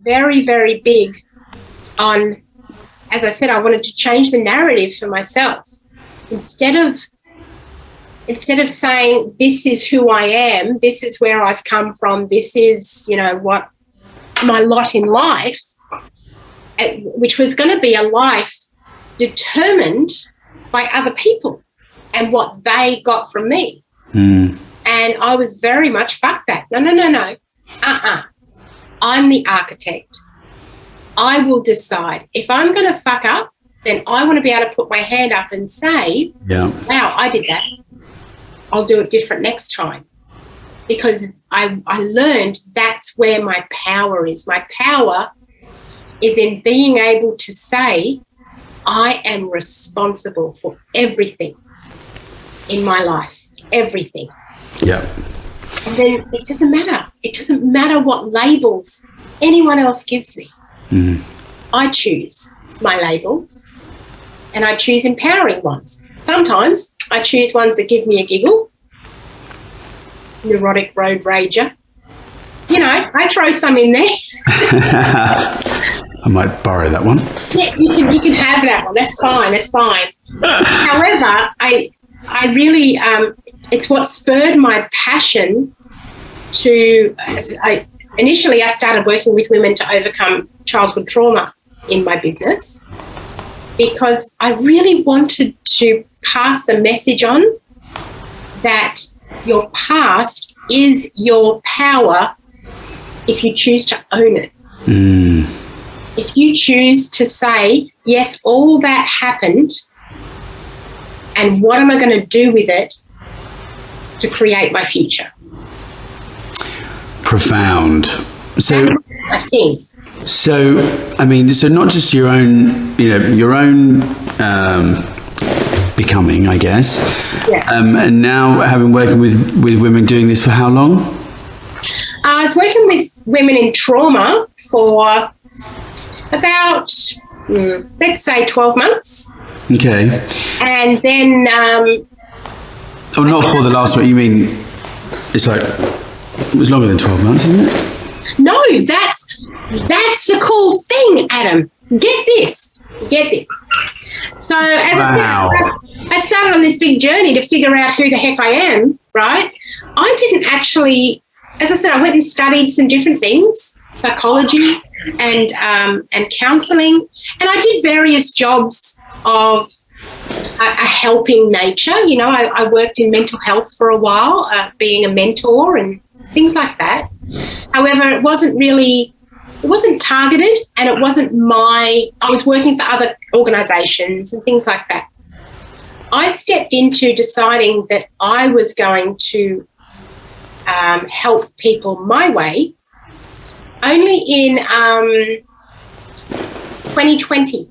very, very big on, as I said, I wanted to change the narrative for myself. Instead of saying, this is who I am, this is where I've come from, this is, what my lot in life, which was going to be a life determined by other people and what they got from me. And I was very much, fuck that. No. I'm the architect. I will decide. If I'm going to fuck up, then I want to be able to put my hand up and say, wow, I did that. I'll do it different next time. Because I learned that's where my power is. My power is in being able to say, I am responsible for everything in my life, everything. Yeah. And then it doesn't matter. It doesn't matter what labels anyone else gives me. I choose my labels, and I choose empowering ones. Sometimes I choose ones that give me a giggle. Neurotic road rager. I throw some in there. I might borrow that one. Yeah, you can have that one. That's fine. However, I really, it's what spurred my passion to, initially I started working with women to overcome childhood trauma in my business because I really wanted to pass the message on that your past is your power if you choose to own it. If you choose to say, yes, all that happened, and what am I going to do with it to create my future? Profound. So, I think. So not just your own, becoming, I guess. Yeah. And now having working with women doing this for how long? I was working with women in trauma for about, let's say 12 months. Okay. And then... not for the last one. You mean it's like, it was longer than 12 months, isn't it? No, that's the cool thing, Adam. Get this. So as I said, I started on this big journey to figure out who the heck I am, right? I didn't actually, as I said, I went and studied some different things, psychology and counselling, and I did various jobs of a helping nature. I worked in mental health for a while, being a mentor and things like that. However, it wasn't targeted, and it wasn't I was working for other organisations and things like that. I stepped into deciding that I was going to help people my way only in 2020.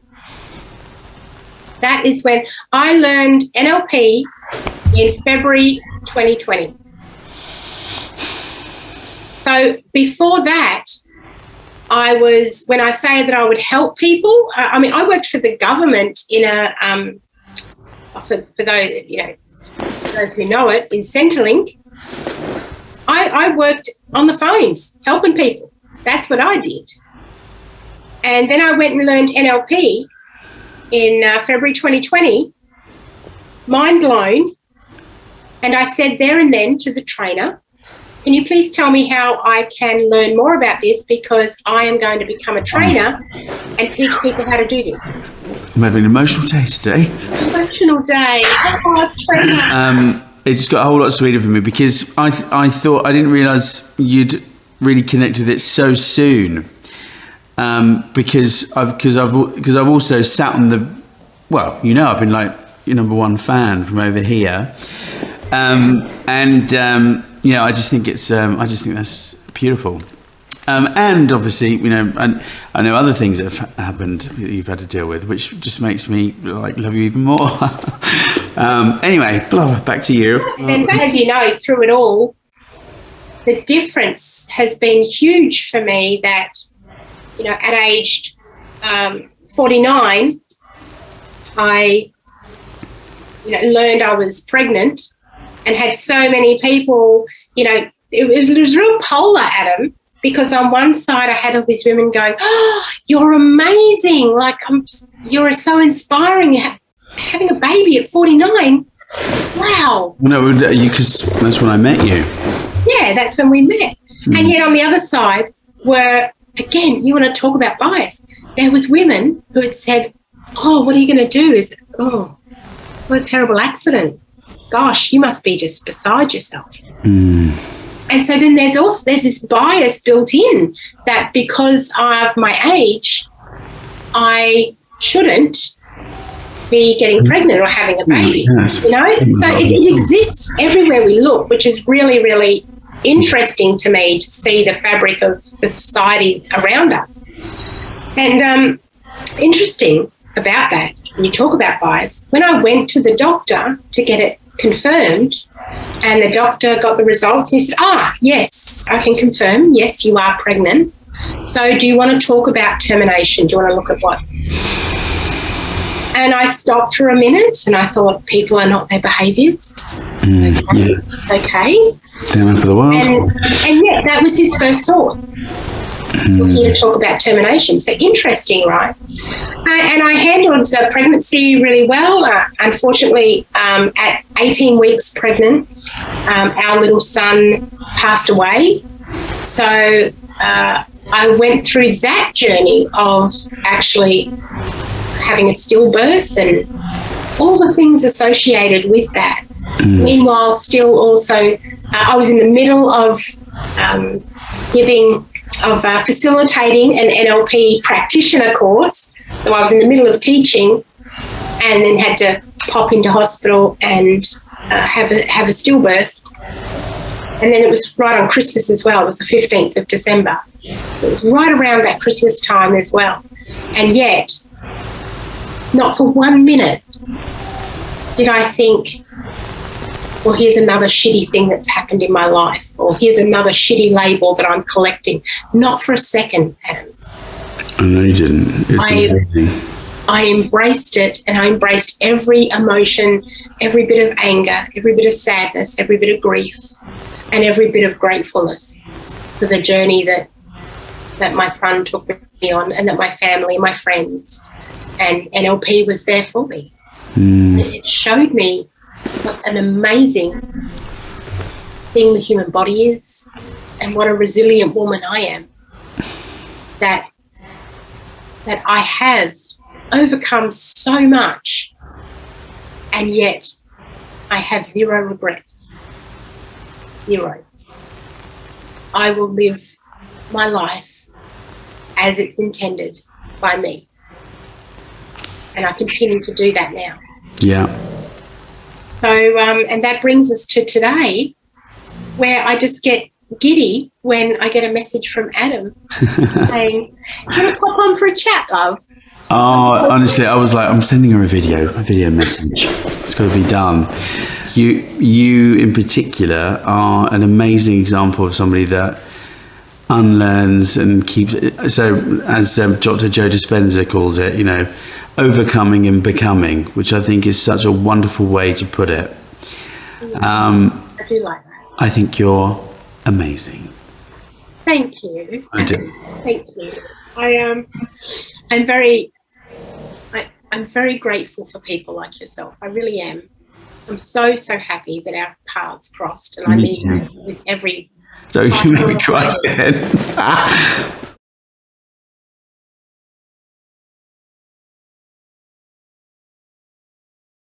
That is when I learned NLP in February 2020. So before that, when I say that I would help people, I worked for the government in for those who know it, in Centrelink. I worked on the phones helping people. That's what I did. And then I went and learned NLP in February 2020, mind blown. And I said there and then to the trainer, can you please tell me how I can learn more about this, because I am going to become a trainer and teach people how to do this. I'm having an emotional day today. Emotional day. Oh, trainer. It just got a whole lot sweeter for me because I thought, I didn't realise you'd really connect with it so soon. Because I've also sat on the, I've been like your number one fan from over here, I just think that's beautiful, and obviously and I know other things that have happened that you've had to deal with, which just makes me love you even more. Anyway, back to you. And then, as you know, through it all, the difference has been huge for me. That at age 49, I learned I was pregnant and had so many people, it was real polar, Adam. because on one side I had all these women going, "Oh, you're amazing! Like you're so inspiring. Having a baby at 49, wow!" No, because that's when I met you. Yeah, that's when we met. And yet on the other side were, again, you want to talk about bias. There was women who had said, "Oh, what are you going to do? What a terrible accident. Gosh, you must be just beside yourself." And so then there's this bias built in that because of my age, I shouldn't be getting pregnant or having a baby, Yes. you know? So it exists everywhere we look, which is really, really interesting to me to see the fabric of the society around us. And interesting about that, when you talk about bias, when I went to the doctor to get it confirmed, and the doctor got the results, he said, yes, I can confirm, yes, you are pregnant. So do you want to talk about termination? Do you want to look at what? And I stopped for a minute and I thought, people are not their behaviours. Okay. Down for the world. And yeah, that was his first thought. We're here to talk about termination. So interesting, right? And I handled the pregnancy really well. Unfortunately, at 18 weeks pregnant, our little son passed away. So I went through that journey of actually having a stillbirth and all the things associated with that. Meanwhile, still also, I was in the middle of facilitating an NLP practitioner course. So I was in the middle of teaching and then had to pop into hospital and have a stillbirth. And then it was right on Christmas as well. It was the 15th of December. It was right around that Christmas time as well. And yet, not for 1 minute did I think, well, here's another shitty thing that's happened in my life, or here's another shitty label that I'm collecting. Not for a second, Adam. I know you didn't. It's amazing. I embraced it, and I embraced every emotion, every bit of anger, every bit of sadness, every bit of grief, and every bit of gratefulness for the journey that my son took me on, and that my family, my friends, and NLP was there for me. It showed me what an amazing thing the human body is, and what a resilient woman I am, that I have overcome so much, and yet I have zero regrets. Zero. I will live my life as it's intended by me, and I continue to do that now. Yeah. So, and that brings us to today, where I just get giddy when I get a message from Adam saying, "Do you want to pop on for a chat, love?" Oh, honestly, I was like, I'm sending her a video message. It's got to be done. You in particular are an amazing example of somebody that unlearns and keeps it. So, as Dr. Joe Dispenza calls it, you know, overcoming and becoming, which I think is such a wonderful way to put it. I do like that. I think you're amazing. Thank you. I do. Thank you. I'm very grateful for people like yourself. I really am. I'm so happy that our paths crossed, and I mean that with every. Don't you make me cry again.